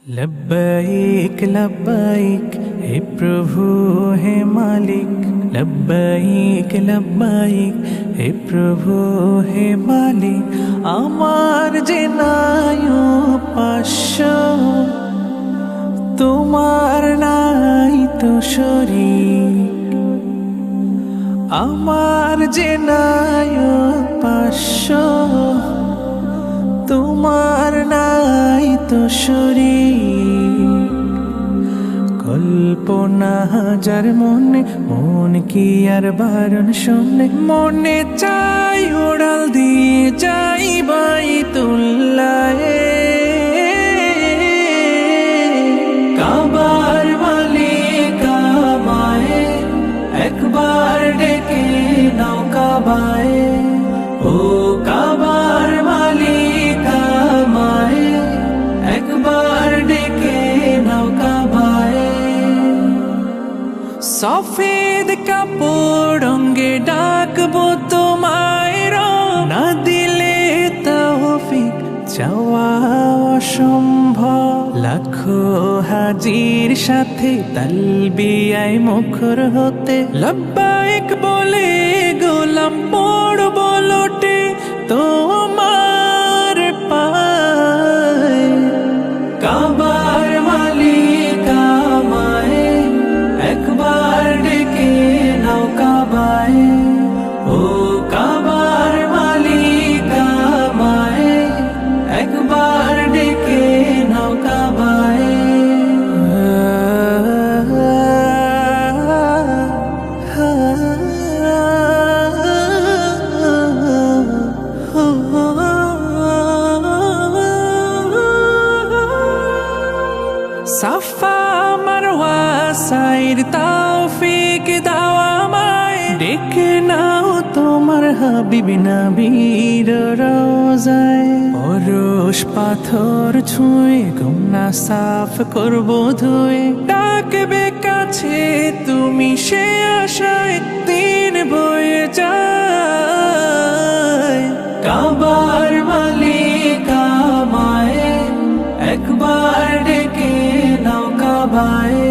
लब्बैक लब्बैक हे प्रभु हे मालिक। लब्बैक लब्बैक हे प्रभु हे मालिक। আমার যে নাই পাশ্য তোমার নাই তো শরীক। আমার যে নাই পাশ্য তোমার নাই তো শরীক। কল্পনা হাজার মনে মন কি আর বারণ শোনে। মনে চাই উড়াল দিয়ে যাই বাইতুল্লাহে। কাবার মালিক আমায় একবার ডেকে নাও কাবায়। ও কাবার মালিক আমায় একবার ডেকে নাও কাবায়। সফেদ কাপড় অঙ্গে ডাকবো তোমায় না দিলে তৌফিক চাওয়া অসম্ভব। লাখো হাজির সাথে তালবিয়ায় মুখর হতে লব্বাইক বলে গোলাম পড়ব লোটে তোমার পায়। কাবার মালিক আমায় একবার ডেকে নাও কাবায়। ও কাবার মালিক আমায় একবার ডেকে নাও কাবায়। সাফা মারওয়া সাইর তৌফিক দাও আমায়। ডেকে নাও তোমার হাবিব নবীর রওজায়। পরশ পাথর ছুঁয়ে গুনাহ সাফ করবো ধুয়ে। ডাকবে কাছে তুমি সে আশায় দিন বয়ে যায়। কাবার মালিক আমায় একবার ডেকে নাও কাবায়।